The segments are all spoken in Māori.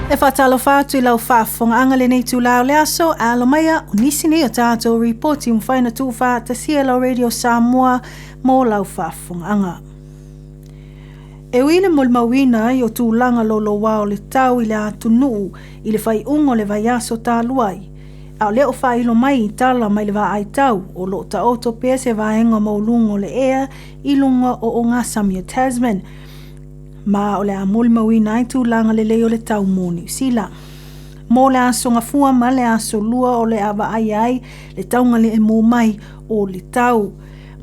E whatalo whātu I lau whaafonga le nei tū lao le aso, a lo maia o nisi nei o tātou reporti mwhaina tū wha ta sia lau Radio Samoa mō lau whaafonga. E wile mo le mawina I o tū langa lolo wao le tau I le atu nuu I le whai ungo le vai aso tā luai. A leo whai ilo mai I tala mai le wa ai tau o lo ta oto pia se vaenga maulungo le ea I lunga o ngā Samia Tasman. Ma o le amul mawina I tū langa le leo le tau mō New Zealand. Mō le aso ngafua ma le aso lua o le awa ai le taunga le e mō mai o le tau.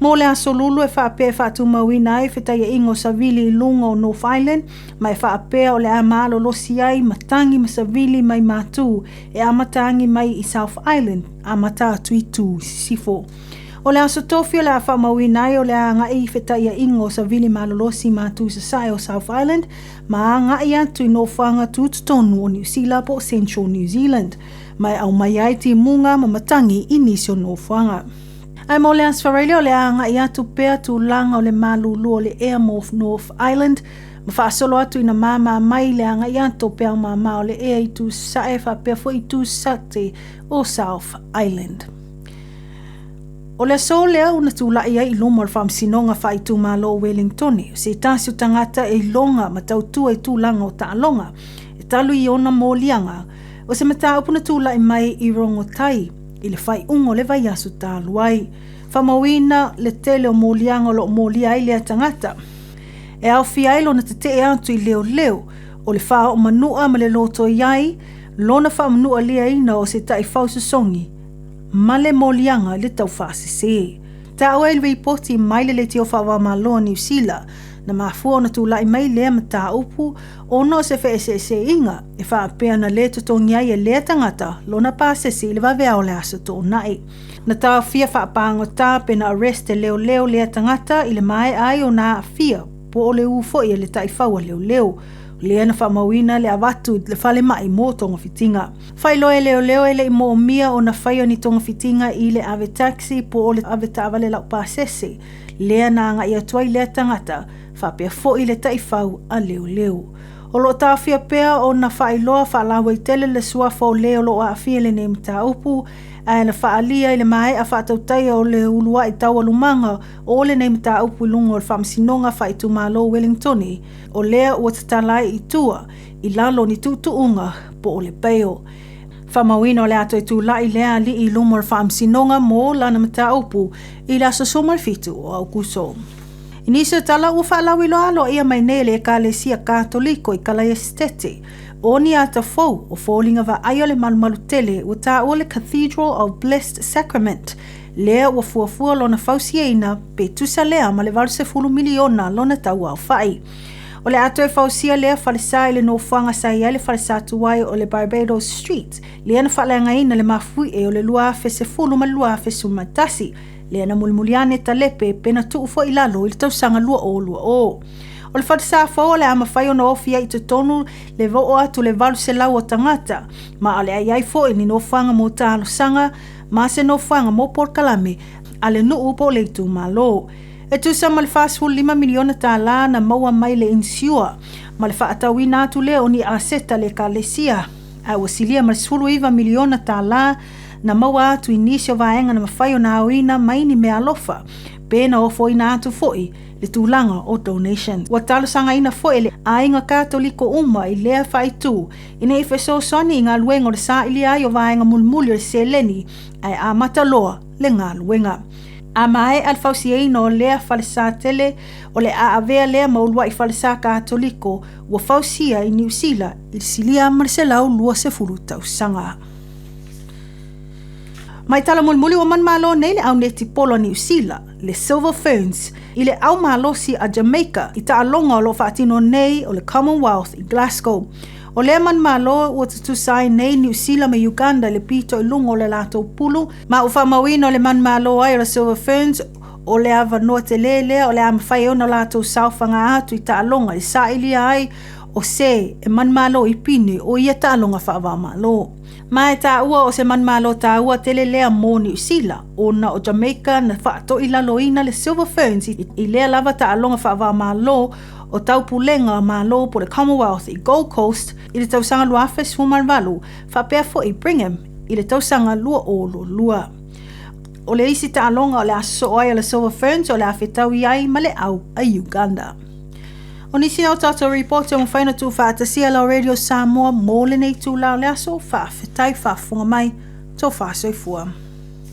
Mō le aso lulu e whaapea whaatu mawina ai whetai e ingo savili I lunga o North Island, mai whaapea o le amalo losi ai matangi ma savili mai mātū e amatangi mai I South Island, amata tui tū sifo. O le aso tofi o le awha mawina ai o le anga I whetai e ingo savili malolosi mātū sasai o South Island, ma anga I atu I nofanga tūtutonu o New Zealand po Central New Zealand, mai au mai ai ti munga ma matangi I nisi o nofanga. Ai mo le asfarele o le anga I atu pea tu langa o le malulu o le Air North Island, ma whaasolo atu ina mama mai le anga I atu pea o mama o le Air I tu sae whapea fo I tu sate o South Island. O le so lea una tūla ia I loma o le whamsinonga whai tū malo o Wellingtoni, se tāsi o tangata e longa ma tautua I tūlanga o taalonga, e talu I ona mōlianga, o se mata upuna tūla I mai I rongotai, I le whai ungo le vai asu tāluai. Whamawina le tele o mōlianga lo mōlia I lea tangata. E au fiailo na te te atu I leo leo, o le wha o manua ma le loto iai, lona wha manua lea ina o se tai whausasongi, ma le mōlianga le tau whaasese. Ta awa il reporti mai le te o whawa maloa New Zealand, na mafua na tūla I mai lea ma tā upu, o no se whaesese inga, e whaapea na le tutongi ai e lea tangata, lona pāsese le wawea o le asa tō nai. Na tā fia whaapango tā pe na arrest leo leo lea tangata I le mai ai o nā fia, po o le ufo I le tai whaua leo leo. Lea na whamawina le awatu le whale mai mō tonga fitinga. Whailoe leo leo e le mo mia o na whaio ni tonga fitinga I le ave taxi po o le ave tawa le lau pāsese. Lea na anga ia tuai lea tangata, whapea fo I le tai whau a leo leo. O lo tāwhia pea o na whailoa whaalawa I tele le suafo leo lo a awhia le nemi tā upu, a na whaalia I le mai a whaatautai o le ulua I taua lumanga o le nemi tā upu lungo o le whamsinonga whaitu malo Wellingtoni, o lea ua tatalai I tua, I lalo ni tutuunga po o le peo. Whamawina o le ato I tūlai lea li I lumo o le whamsinonga mo lana mata upu I la sosoma fitu o au kuso. Inisio tala ua whaalawi lo alo ia mai nele e kālesia kātoliko I Kalai Estete, o ni ata fau o fōlinga wa aio le malumalu tele ua tā ua le Cathedral of Blessed Sacrament, lea ua fuafua lona fausia pe tusa lea ma le 20 miliona lona tau au whai. O le ato e fausia lea whalesa I le nofanga sai ai le whalesa tuai o le Barbados Street, lea na whalenga ina le mafui e o le lua fese fulu ma lua fesu matasi, lea na mulmuliane talepe pena tuufo I lalo I le tausanga lua o. O le whatasa fau le ama whai o na ofia I te tonu le vau atu le valu se lau o tangata, ma ale ai fo ni nofanga mo tālo sanga, ma se nofanga mo porkalame, ale nuu po le tu malo. E tu sa mal fast 5 miliona tāla na maua mai le insua, ma le whaatawina atu le o ni aseta le kālesia, a wasilia mal 5 miliona tāla na maua atu inisio vaenga na mawhai o na awina mai ni mea lofa, pena o foi na atu foi, le tūlanga o donation. Wa talo sanga ina foi le ainga kātoliko uma I lea whaitu, ina ifeso soni I ngā luenga o le sa ili ai o vaenga mulmuli o le seleni, ai a mataloa le ngā luenga. A mai al fausiaina o lea whalesa tele o le a avea lea maulua I whalesa kātoliko, ua fausia I New Zealand, I silia marselau lua se furu tau sanga. Mai tala mulmuli o man malo nei le au neti polo New Zealand, le Silver Ferns, I le au malosi a Jamaica, I taalonga o lo whaatino nei o le Commonwealth I Glasgow. O le man malo ua tutusai nei New Zealand me Uganda le pito I lungo le lato pulu, ma u whamawina o le man malo ai o le Silver Ferns, o le ava noa te lelea, o le ama whai ona lato saufanga atu I taalonga le saili ai, o se e man malo I pini o ia taalonga whaava malo. Mai tā ua o se man malo tā ua tele lea mō New Zealand, o na o Jamaica na whaato I laloina le Silver Ferns I lea lava tā alonga whaava malo o taupulenga malo po le Commonwealth i Gold Coast i le tausanga luafe sumalvalu whapea fo i Brigham i le tausanga lua olo lua. O le isi ta alonga o le aso ai le Silver Ferns o le awhetau iai ma le au a Uganda. O nisi au tātou report o mwhaina tu whaatasia lau Radio Samoa mō le nei tū lau le aso whaafetai whaafunga mai tō whaasoifua.